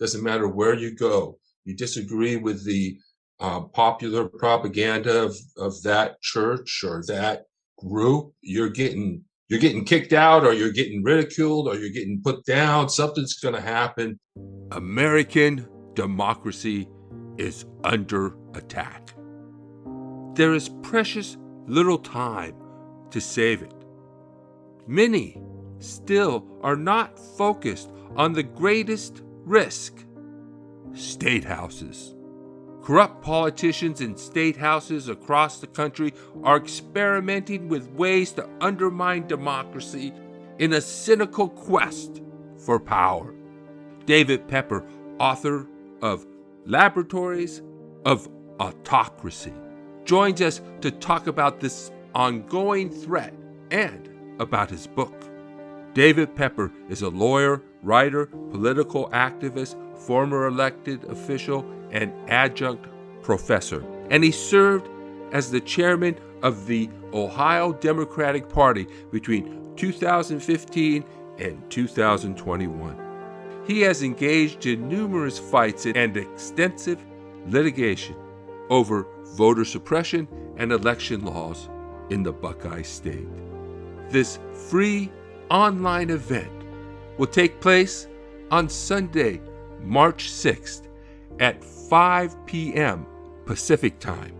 Doesn't matter where you go. You disagree with the popular propaganda of that church or that group, you're getting kicked out, or you're getting ridiculed, or you're getting put down. Something's going to happen. American democracy is under attack. There is precious little time to save it. Many still are not focused on the greatest risk: state houses. Corrupt politicians in state houses across the country are experimenting with ways to undermine democracy in a cynical quest for power. David Pepper, author of Laboratories of Autocracy, joins us to talk about this ongoing threat and about his book. David Pepper is a lawyer, writer, political activist, former elected official, and adjunct professor. And he served as the chairman of the Ohio Democratic Party between 2015 and 2021. He has engaged in numerous fights and extensive litigation over voter suppression and election laws in the Buckeye State. This free online event will take place on Sunday, March 6th at 5 p.m. Pacific Time.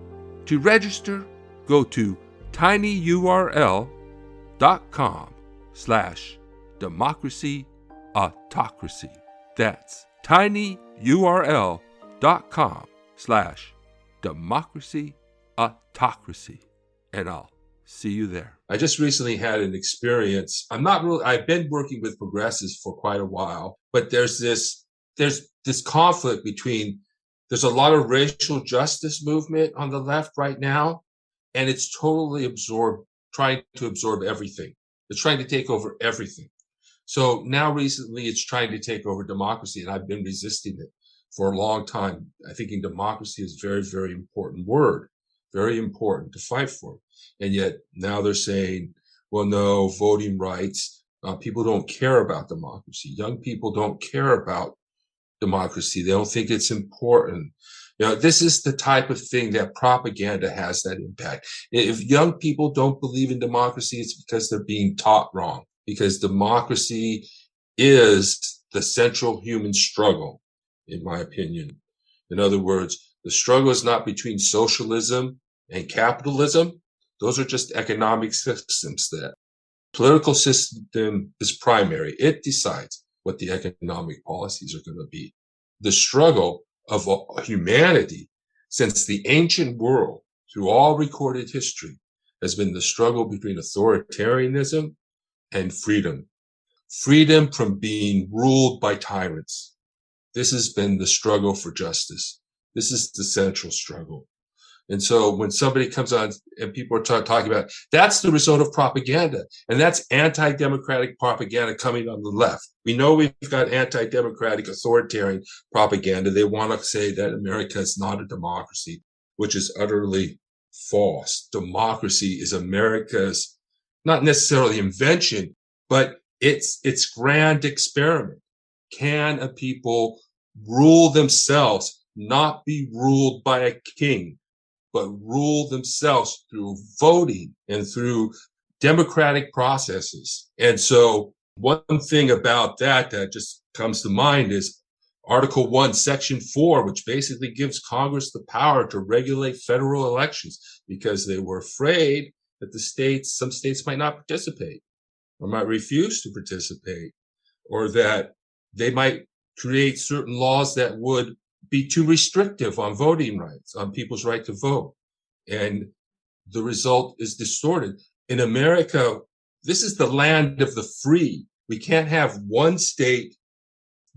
To register, go to tinyurl.com/democracy-autocracy. That's tinyurl.com/democracy-autocracy. And I'll see you there. I just recently had an experience. I've been working with progressives for quite a while, but there's this conflict between, there's a lot of racial justice movement on the left right now, and it's totally trying to absorb everything. It's trying to take over everything. So now recently it's trying to take over democracy, and I've been resisting it for a long time. I think democracy is a very, very important word, very important to fight for. And yet now they're saying, well, no, voting rights, people don't care about democracy. Young people don't care about democracy. They don't think it's important. This is the type of thing that propaganda has that impact. If young people don't believe in democracy, it's because they're being taught wrong, because democracy is the central human struggle, in my opinion. In other words, the struggle is not between socialism and capitalism. Those are just economic systems. That political system is primary. It decides what the economic policies are going to be. The struggle of humanity since the ancient world, through all recorded history, has been the struggle between authoritarianism and freedom. Freedom from being ruled by tyrants. This has been the struggle for justice. This is the central struggle. And so when somebody comes on and people are talking about, that's the result of propaganda, and that's anti-democratic propaganda coming on the left. We know we've got anti-democratic authoritarian propaganda. They want to say that America is not a democracy, which is utterly false. Democracy is America's, not necessarily invention, but it's grand experiment. Can a people rule themselves, not be ruled by a king, but rule themselves through voting and through democratic processes? And so one thing about that just comes to mind is Article 1, Section 4, which basically gives Congress the power to regulate federal elections, because they were afraid that some states might not participate or might refuse to participate, or that they might create certain laws that would be too restrictive on voting rights, on people's right to vote. And the result is distorted. In America, this is the land of the free. We can't have one state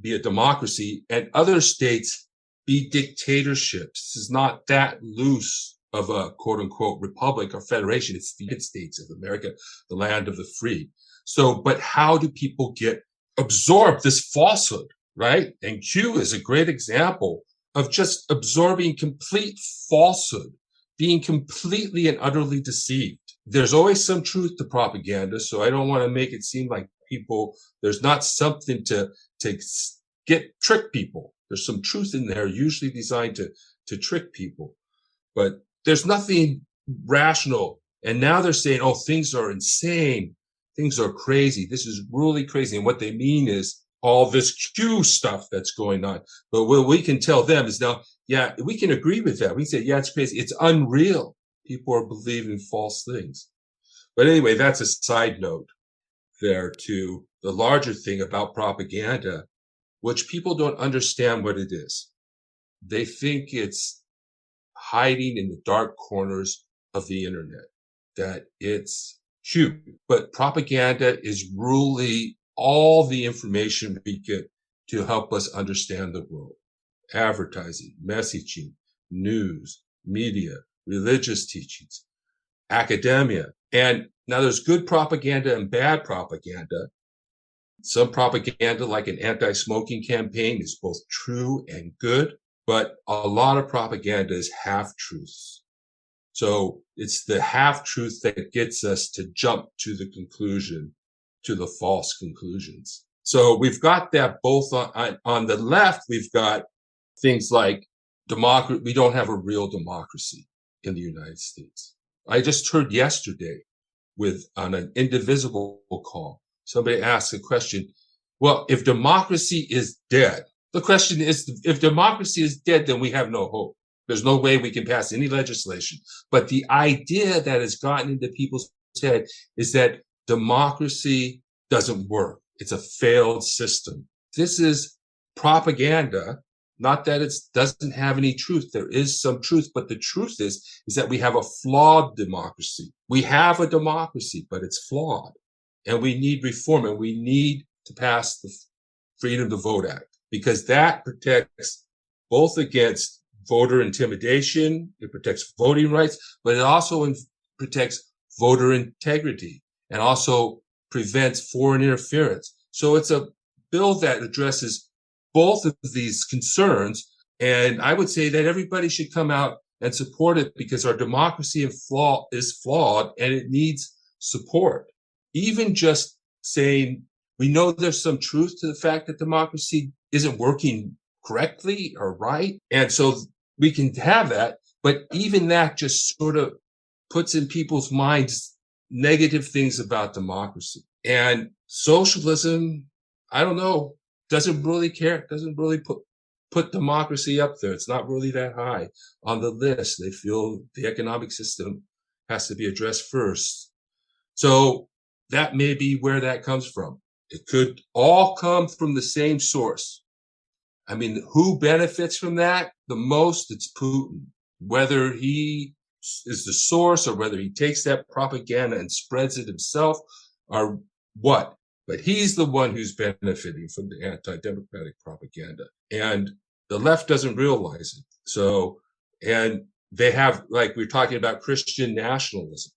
be a democracy and other states be dictatorships. This is not that loose of a quote unquote republic or federation. It's the United States of America, the land of the free. So, but how do people absorb this falsehood, right? And Q is a great example of just absorbing complete falsehood, being completely and utterly deceived. There's always some truth to propaganda, so I don't want to make it seem like there's not something to trick people. There's some truth in there, usually designed to trick people, but there's nothing rational. And now they're saying, oh, things are insane. Things are crazy. This is really crazy. And what they mean is all this Q stuff that's going on. But what we can tell them is now, yeah, we can agree with that. We can say, yeah, it's crazy. It's unreal. People are believing false things. But anyway, that's a side note there to the larger thing about propaganda, which people don't understand what it is. They think it's hiding in the dark corners of the internet, that it's cute. But propaganda is really all the information we get to help us understand the world. Advertising, messaging, news, media, religious teachings, academia. And now there's good propaganda and bad propaganda. Some propaganda, like an anti-smoking campaign, is both true and good, but a lot of propaganda is half-truths. So it's the half-truth that gets us to jump to the conclusion, to the false conclusions. So we've got that both on the left, we've got things like democracy. We don't have a real democracy in the United States. I just heard yesterday on an Indivisible call, somebody asked a question. Well, if democracy is dead, the question is, if democracy is dead, then we have no hope. There's no way we can pass any legislation. But the idea that has gotten into people's head is that democracy doesn't work. It's a failed system. This is propaganda. Not that it doesn't have any truth. There is some truth, but the truth is that we have a flawed democracy. We have a democracy, but it's flawed. And we need reform, and we need to pass the Freedom to Vote Act, because that protects both against voter intimidation, it protects voting rights, but it also protects voter integrity and also prevents foreign interference. So it's a bill that addresses both of these concerns. And I would say that everybody should come out and support it, because our democracy is flawed and it needs support. Even just saying, we know there's some truth to the fact that democracy isn't working correctly or right. And so we can have that, but even that just sort of puts in people's minds negative things about democracy. And socialism, I don't know, doesn't really care, doesn't really put democracy up there. It's not really that high on the list. They feel the economic system has to be addressed first. So that may be where that comes from. It could all come from the same source. I mean, who benefits from that the most? It's Putin. Whether he is the source or whether he takes that propaganda and spreads it himself or what. But he's the one who's benefiting from the anti-democratic propaganda. And the left doesn't realize it. So, and they have, like we're talking about Christian nationalism,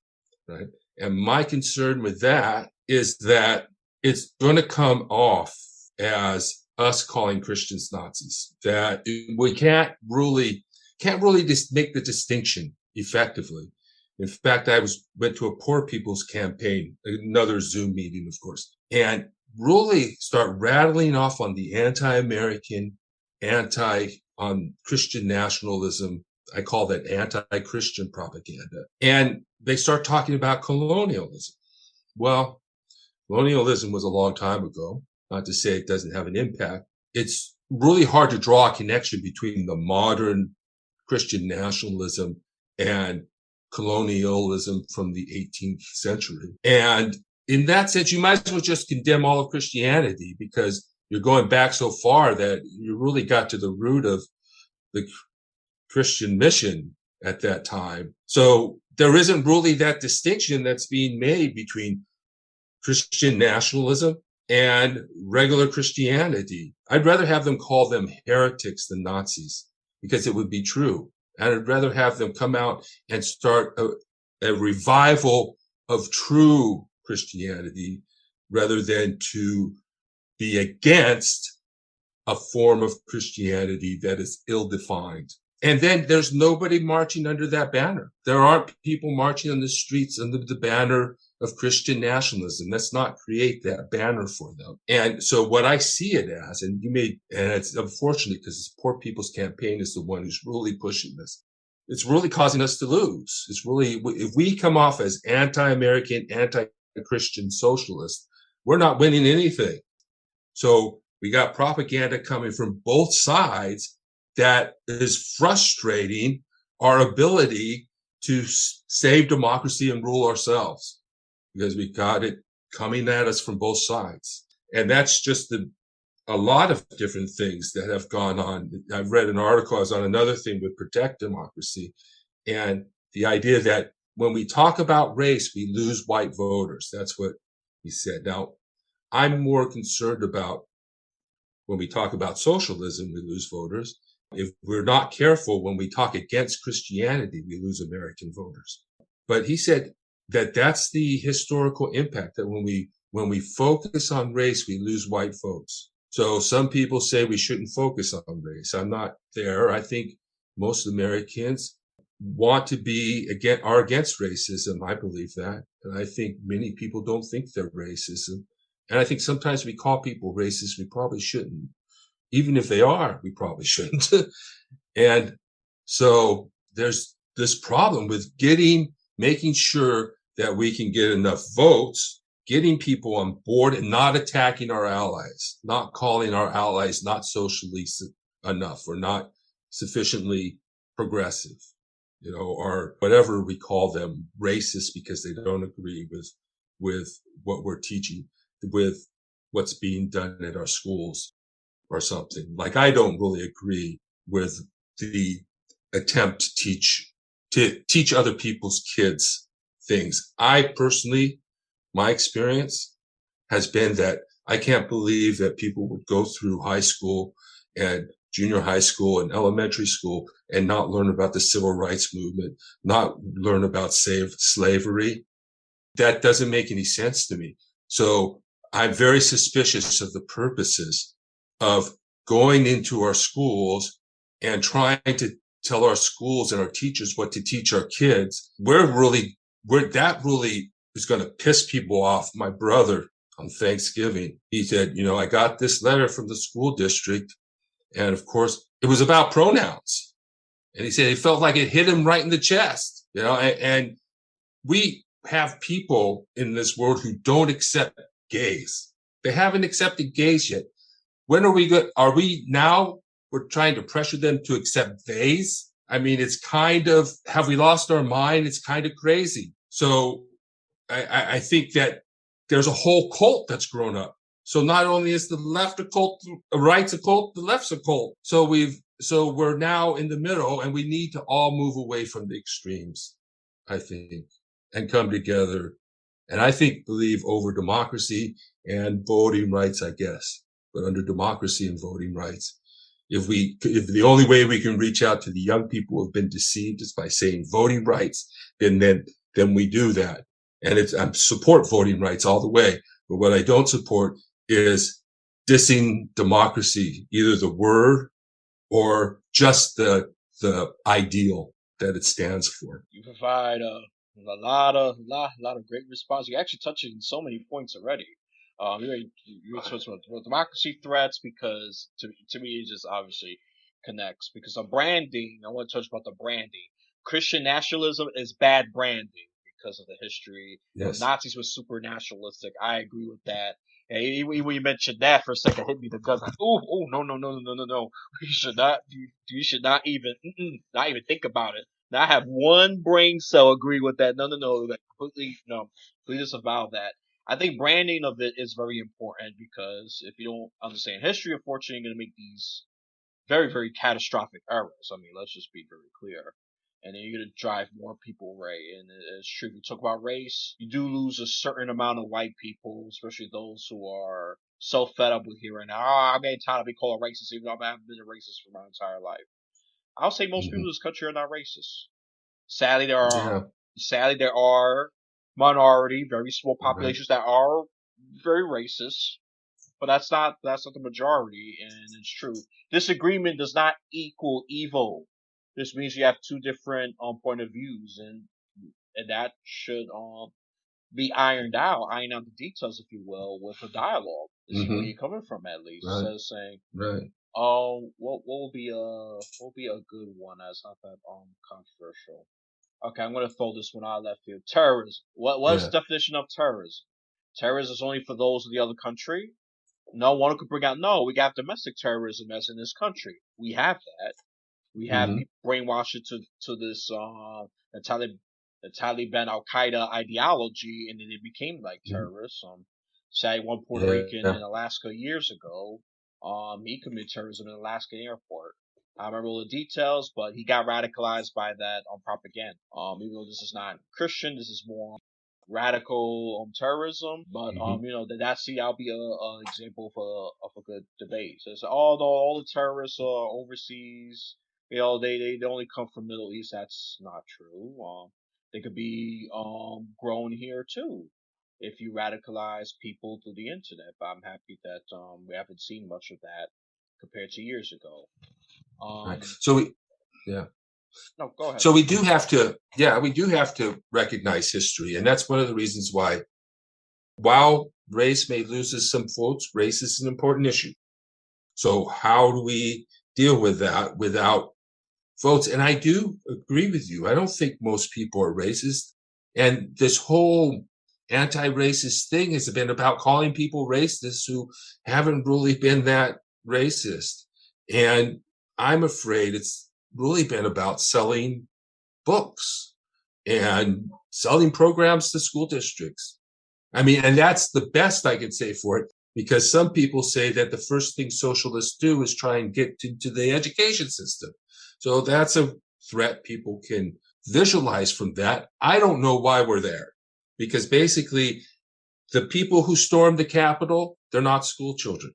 right? And my concern with that is that it's going to come off as us calling Christians Nazis, that we can't really just make the distinction effectively. In fact, I went to a poor people's campaign, another Zoom meeting, of course, and really start rattling off on the anti-American, on Christian nationalism. I call that anti-Christian propaganda. And they start talking about colonialism. Well, colonialism was a long time ago. Not to say it doesn't have an impact. It's really hard to draw a connection between the modern Christian nationalism and colonialism from the 18th century. And in that sense, you might as well just condemn all of Christianity, because you're going back so far that you really got to the root of the Christian mission at that time. So there isn't really that distinction that's being made between Christian nationalism and regular Christianity. I'd rather have them call them heretics than Nazis, because it would be true. And I'd rather have them come out and start a revival of true Christianity rather than to be against a form of Christianity that is ill-defined. And then there's nobody marching under that banner. There aren't people marching on the streets under the banner of Christian nationalism. Let's not create that banner for them. And so what I see it as, and it's unfortunate because it's Poor People's Campaign is the one who's really pushing this. It's really causing us to lose. It's really, if we come off as anti-American, anti-Christian socialists, we're not winning anything. So we got propaganda coming from both sides that is frustrating our ability to save democracy and rule ourselves, because we got it coming at us from both sides. And that's just a lot of different things that have gone on. I've read an article on another thing with Protect Democracy, and the idea that when we talk about race, we lose white voters. That's what he said. Now, I'm more concerned about when we talk about socialism, we lose voters. If we're not careful, when we talk against Christianity, we lose American voters. But he said that that's the historical impact, that when we focus on race, we lose white votes. So some people say we shouldn't focus on race. I'm not there. I think most Americans want to are against racism. I believe that. And I think many people don't think they're racism. And I think sometimes we call people racist. We probably shouldn't. Even if they are, we probably shouldn't. And so there's this problem with making sure that we can get enough votes, getting people on board and not attacking our allies, not calling our allies not socially enough or not sufficiently progressive, or whatever we call them, racist because they don't agree with what we're teaching, with what's being done at our schools or something. Like, I don't really agree with the attempt to teach other people's kids things. I personally, my experience has been that I can't believe that people would go through high school and junior high school and elementary school and not learn about the civil rights movement, not learn about slavery. That doesn't make any sense to me. So I'm very suspicious of the purposes of going into our schools and trying to tell our schools and our teachers what to teach our kids. That really is going to piss people off. My brother on Thanksgiving, he said, I got this letter from the school district, and of course it was about pronouns. And he said he felt like it hit him right in the chest, and we have people in this world who don't accept gays. They haven't accepted gays yet. When are we good? Are we now? We're trying to pressure them to accept theys. I mean, it's kind of, have we lost our mind? It's kind of crazy. So I think that there's a whole cult that's grown up. So not only is the left a cult, the right's a cult, the left's a cult. So we're now in the middle, and we need to all move away from the extremes, I think, and come together. And I believe over democracy and voting rights, I guess. But under democracy and voting rights, if the only way we can reach out to the young people who have been deceived is by saying voting rights, then we do that. And I support voting rights all the way. But what I don't support is dissing democracy, either the word or just the ideal that it stands for. You provide a lot of great response. You're actually touching so many points already. You're talking about democracy threats, because to me it just obviously connects, because the branding. I want to touch about the branding. Christian nationalism is bad branding because of the history. Yes. Nazis were super nationalistic. I agree with that. And when you mentioned that for a second, hit me the gut. Like, oh, no. You should not even think about it. Now I have one brain cell agree with that. No. Like, completely disavow that. I think branding of it is very important, because if you don't understand history, unfortunately, you're going to make these very, very catastrophic errors. I mean, let's just be very clear. And then you're going to drive more people away. And it's true. If you talk about race, you do lose a certain amount of white people, especially those who are so fed up with hearing, I'm getting tired of being called a racist, even though I haven't been a racist for my entire life. I'll say most people in this country are not racist. Sadly, there are minority, very small populations that are very racist, but that's not the majority, and it's true. Disagreement does not equal evil. This means you have two different point of views, and that should be ironed out the details, if you will, with a dialogue to see where you're coming from, at least. Right. Instead of saying, Right. oh, what will be a good one that's not that controversial? Okay, I'm gonna throw this one out of left field. Terrorism. What's the definition of terrorism? Terrorism is only for those of the other country. No one could bring out. No, we got domestic terrorism as in this country. We have that. We have people brainwashed to this the Taliban Al Qaeda ideology, and then it became like terrorists. Say one Puerto Rican in Alaska years ago, he committed terrorism in an Alaskan airport. I don't remember all the details, but he got radicalized by that on propaganda. Even though this is not Christian, this is more radical terrorism. But that'll be a example of a good debate. So all the terrorists are overseas. They only come from Middle East. That's not true. They could be grown here too if you radicalize people through the internet. But I'm happy that we haven't seen much of that compared to years ago. Right. So no, go ahead. So we do have to recognize history, and that's one of the reasons why, while race may lose some votes, race is an important issue. So how do we deal with that without votes? And I do agree with you. I don't think most people are racist. And this whole anti-racist thing has been about calling people racist who haven't really been that racist. And I'm afraid it's really been about selling books and selling programs to school districts. I mean, and that's the best I can say for it, because some people say that the first thing socialists do is try and get into the education system. So that's a threat people can visualize from that. I don't know why we're there, because basically the people who stormed the Capitol, they're not school children.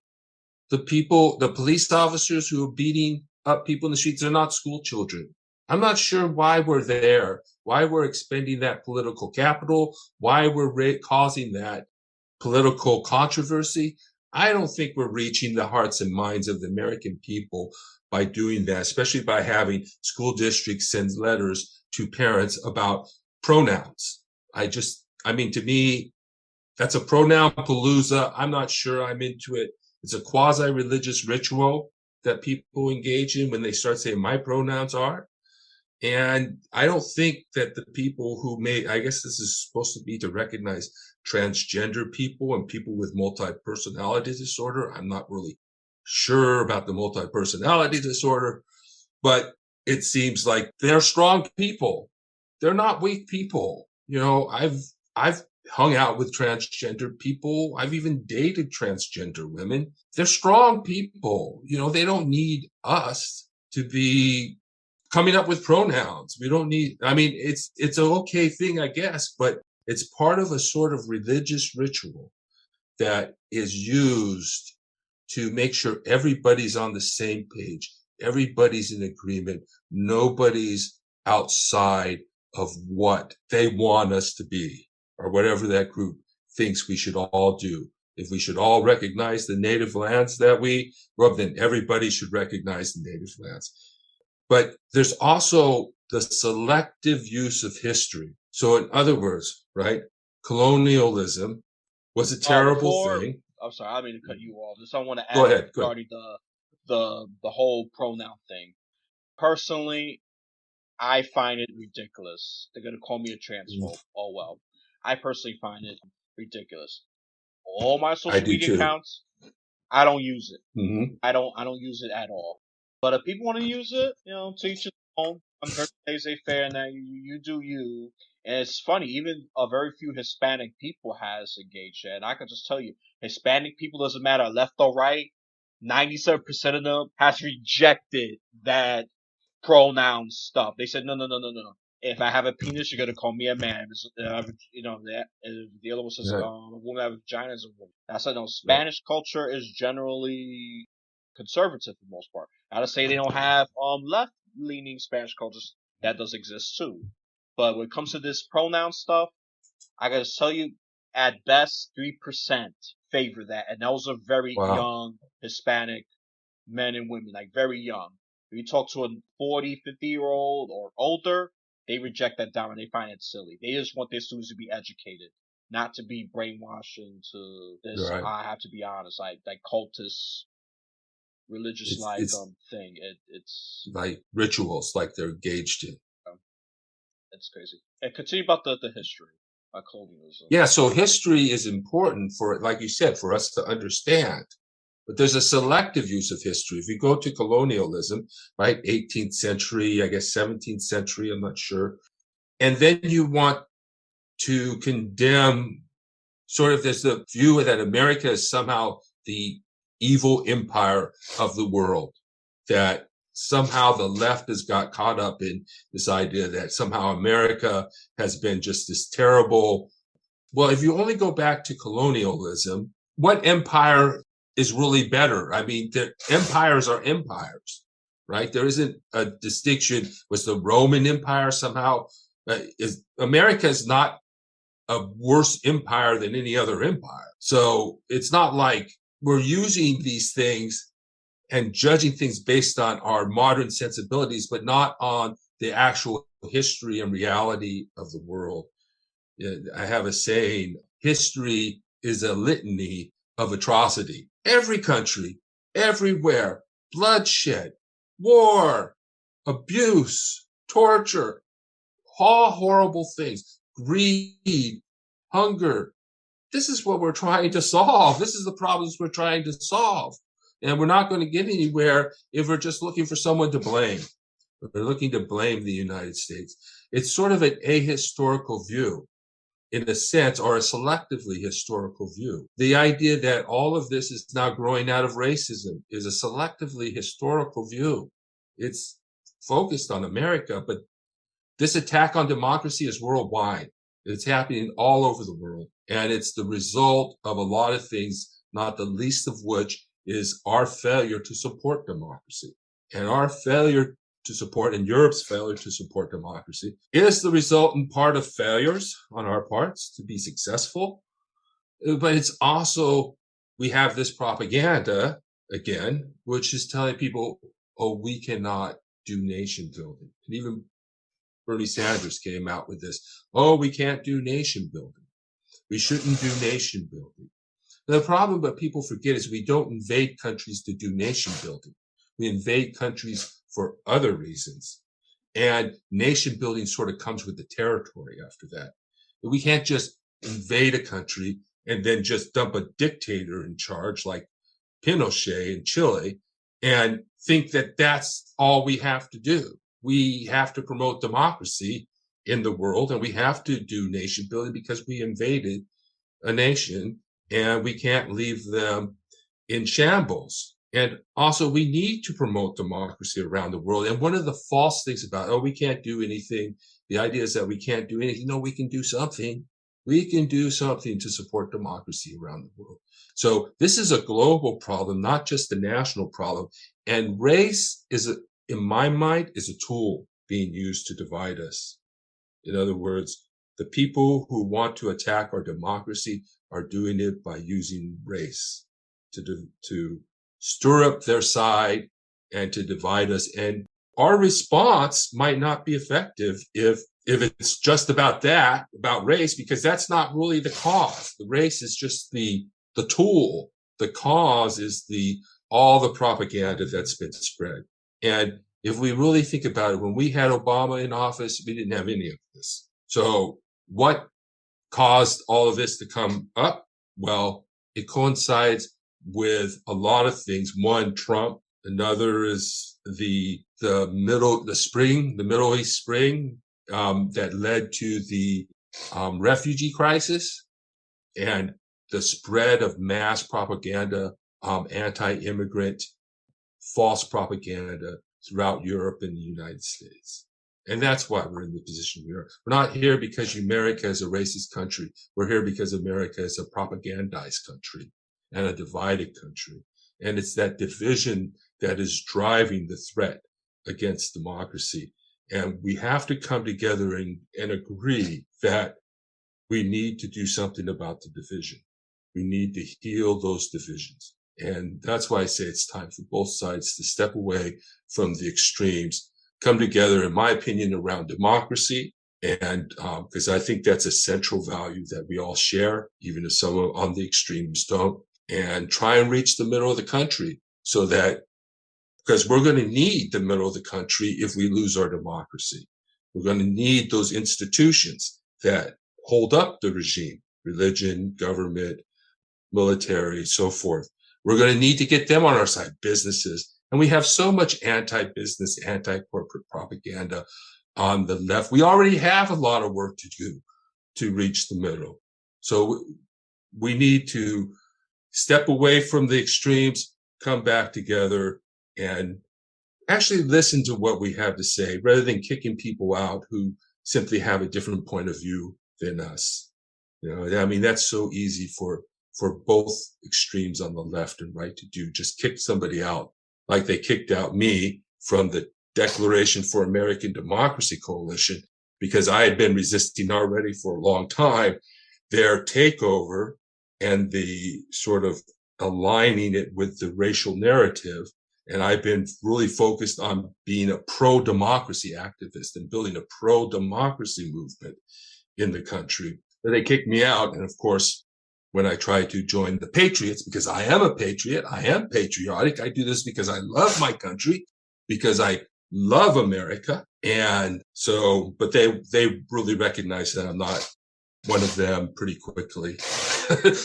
The police officers who are beating up people in the streets, they're not school children. I'm not sure why we're there, why we're expending that political capital, why we're causing that political controversy. I don't think we're reaching the hearts and minds of the American people by doing that, especially by having school districts send letters to parents about pronouns. To me, that's a pronoun palooza. I'm not sure I'm into it. It's a quasi-religious ritual that people engage in when they start saying my pronouns are. And I don't think that the people I guess this is supposed to be to recognize transgender people and people with multi-personality disorder. I'm not really sure about the multi-personality disorder, but it seems like they're strong people. They're not weak people. I've hung out with transgender people. I've even dated transgender women. They're strong people. They don't need us to be coming up with pronouns. We don't need, it's an okay thing, I guess, but it's part of a sort of religious ritual that is used to make sure everybody's on the same page. Everybody's in agreement. Nobody's outside of what they want us to be, or whatever that group thinks we should all do. If we should all recognize the native lands that we rub, then everybody should recognize the native lands. But there's also the selective use of history. So in other words, right, colonialism was a terrible thing. I'm sorry, I didn't mean to cut you off. Just I want to add Go ahead. regarding the whole pronoun thing. Personally, I find it ridiculous. They're gonna call me a transphobe. Oh well. I personally find it ridiculous. All my social media accounts, I don't use it. I don't use it at all. But if people want to use it, to each his own. I'm very laissez-faire in that you do you. And it's funny, even a very few Hispanic people has engaged in. And I can just tell you, Hispanic people, doesn't matter left or right, 97% of them has rejected that pronoun stuff. They said, no. If I have a penis, you're gonna call me a man. That the other one says, a woman have a vagina is a woman. I said, no. Spanish culture is generally conservative for the most part. Not to say they don't have left leaning Spanish cultures, that does exist too. But when it comes to this pronoun stuff, I gotta tell you, at best 3% favor that, and those are very young Hispanic men and women, like very young. If you talk to a 40, 50-year-old or older, they reject that down and they find it silly. They just want their students to be educated, not to be brainwashed into this. Right. I have to be honest, like cultist, religious It's thing. It's like rituals, like they're engaged in. it's crazy. And continue about the history of colonialism. Yeah, so history is important for, like you said, for us to understand. But there's a selective use of history. If you go to colonialism, right, 18th century, I guess 17th century, I'm not sure. And then you want to condemn, sort of, there's the view that America is somehow the evil empire of the world, that somehow the left has got caught up in this idea that somehow America has been just this terrible. Well, if you only go back to colonialism, what empire is really better? I mean, empires are empires, right? There isn't a distinction. Was the Roman Empire somehow, America is not a worse empire than any other empire. So it's not like we're using these things and judging things based on our modern sensibilities, but not on the actual history and reality of the world. I have a saying, history is a litany of atrocity. Every country, everywhere, bloodshed, war, abuse, torture, all horrible things, greed, hunger. This is what we're trying to solve. This is the problems we're trying to solve. And we're not going to get anywhere if we're just looking for someone to blame. We're looking to blame the United States. It's sort of an ahistorical view, in a sense, or a selectively historical view. The idea that all of this is now growing out of racism is a selectively historical view. It's focused on America, but this attack on democracy is worldwide. It's happening all over the world. And it's the result of a lot of things, not the least of which is our failure to support democracy. And our failure to support, and Europe's failure to support democracy, is the resultant part of failures on our parts to be successful. But it's also, we have this propaganda, again, which is telling people, oh, we cannot do nation building. And even Bernie Sanders came out with this, oh, we can't do nation building. We shouldn't do nation building. The problem that people forget is we don't invade countries to do nation building. We invade countries for other reasons. And nation building sort of comes with the territory after that. We can't just invade a country and then just dump a dictator in charge like Pinochet in Chile and think that that's all we have to do. We have to promote democracy in the world, and we have to do nation building because we invaded a nation and we can't leave them in shambles. And also, we need to promote democracy around the world. And one of the false things about, oh, we can't do anything, the idea is that we can't do anything. No, we can do something. We can do something to support democracy around the world. So this is a global problem, not just a national problem. And race is, in my mind, is a tool being used to divide us. In other words, the people who want to attack our democracy are doing it by using race to stir up their side and to divide us. And our response might not be effective if it's just about that, about race, because that's not really the cause. The race is just the tool. The cause is all the propaganda that's been spread. And if we really think about it, when we had Obama in office, we didn't have any of this. So what caused all of this to come up? Well, it coincides with a lot of things. One, Trump. Another is the Middle East spring that led to the refugee crisis and the spread of mass propaganda, anti-immigrant, false propaganda throughout Europe and the United States. And that's why we're in the position we are. We're not here because America is a racist country. We're here because America is a propagandized country and a divided country. And it's that division that is driving the threat against democracy. And we have to come together and agree that we need to do something about the division. We need to heal those divisions. And that's why I say it's time for both sides to step away from the extremes, come together, in my opinion, around democracy And because I think that's a central value that we all share, even if some on the extremes don't, and try and reach the middle of the country so that, because we're going to need the middle of the country if we lose our democracy. We're going to need those institutions that hold up the regime, religion, government, military, so forth. We're going to need to get them on our side, businesses. And we have so much anti-business, anti-corporate propaganda on the left. We already have a lot of work to do to reach the middle. So we need to step away from the extremes, come back together, and actually listen to what we have to say rather than kicking people out who simply have a different point of view than us. You know, I mean, that's so easy for both extremes on the left and right to do. Just kick somebody out like they kicked out me from the Declaration for American Democracy Coalition because I had been resisting already for a long time their takeover and the sort of aligning it with the racial narrative. And I've been really focused on being a pro-democracy activist and building a pro-democracy movement in the country. But they kicked me out. And of course, when I tried to join the Patriots, because I am a patriot, I am patriotic. I do this because I love my country, because I love America. And so, but they really recognize that I'm not one of them pretty quickly,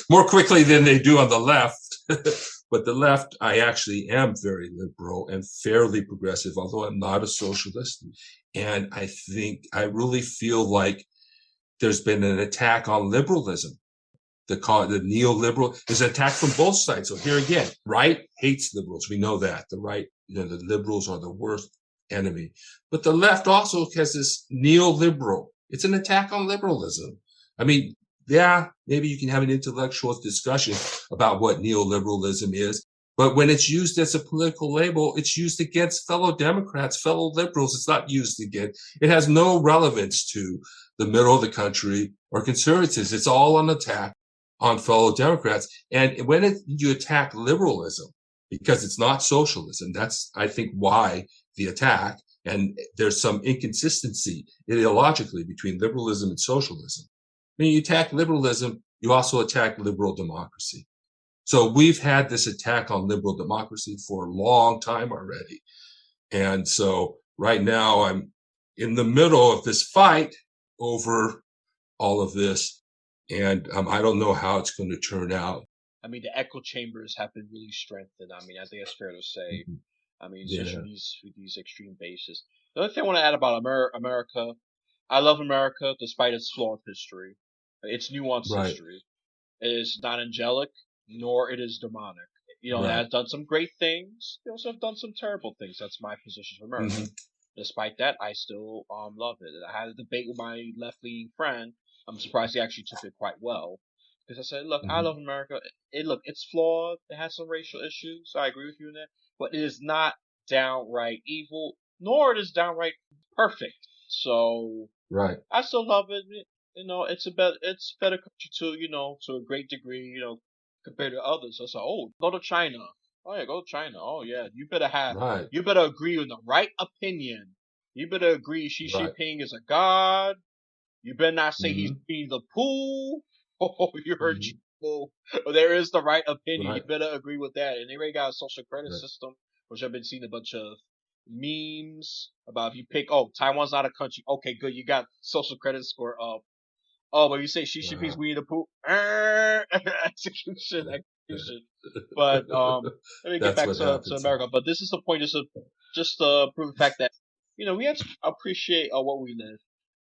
more quickly than they do on the left. But the left, I actually am very liberal and fairly progressive, although I'm not a socialist. And I really feel like there's been an attack on liberalism. The neoliberal is an attack from both sides. So here again, right hates liberals. We know that. The right, the liberals are the worst enemy. But the left also has this neoliberal. It's an attack on liberalism. I mean, yeah, maybe you can have an intellectual discussion about what neoliberalism is. But when it's used as a political label, it's used against fellow Democrats, fellow liberals. It's not used against. It has no relevance to the middle of the country or conservatives. It's all an attack on fellow Democrats. And when you attack liberalism, because it's not socialism, that's, I think, why the attack. And there's some inconsistency ideologically between liberalism and socialism. When you attack liberalism, you also attack liberal democracy. So we've had this attack on liberal democracy for a long time already. And so right now I'm in the middle of this fight over all of this. And I don't know how it's going to turn out. I mean, the echo chambers have been really strengthened. I mean, I think it's fair to say. Mm-hmm. I mean, especially these extreme bases. The other thing I want to add about America, I love America despite its flawed history, its nuanced history. It is not angelic, nor it is demonic. It has done some great things. It also have done some terrible things. That's my position for America. Mm-hmm. Despite that, I still love it. I had a debate with my left-leaning friend. I'm surprised he actually took it quite well. Because I said, look, I love America. It's flawed. It has some racial issues. So I agree with you in that. But it is not downright evil, nor it is downright perfect. So I still love it. It's better country to a great degree, compared to others. I said, go to China. Oh yeah, go to China. Oh yeah, you better agree with the right opinion. You better agree Xi Jinping is a god. You better not say he's Winnie the Pooh. Oh, you heard people. There is the right opinion. You better agree with that. And they already got a social credit system, which I've been seeing a bunch of memes about. If you pick, Taiwan's not a country. Okay, good. You got social credit score up. Oh, but you say Xi Jinping's Winnie the Pooh. Execution. But let me get back to America. But this is the point. Just to prove the fact that we have to appreciate what we live.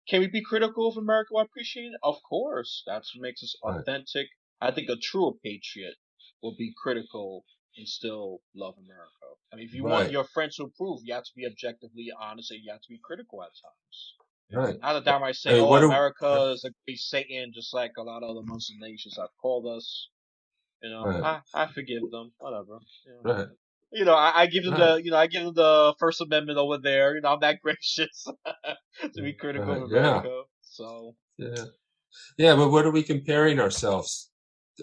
Can we be critical of America while appreciating it? Of course. That's what makes us authentic. I think a true patriot will be critical and still love America. I mean, if you want your friends to approve, you have to be objectively honest and you have to be critical at times. Not that downright say, America is a great Satan, just like a lot of other Muslim nations have called us. I forgive them. Whatever. I give them the First Amendment over there. I'm that gracious to be critical of America. So but what are we comparing ourselves?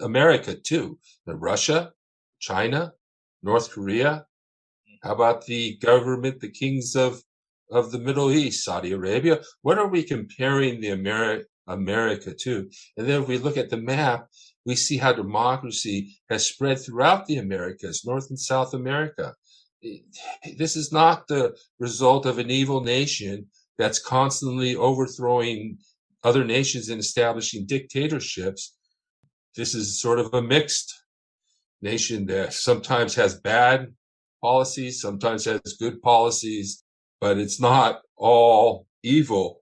America to Russia, China, North Korea. How about the government, the kings of of the Middle East, Saudi Arabia. What are we comparing the America to? And then if we look at the map, we see how democracy has spread throughout the Americas, North and South America. This is not the result of an evil nation that's constantly overthrowing other nations and establishing dictatorships. This is sort of a mixed nation that sometimes has bad policies, sometimes has good policies, but it's not all evil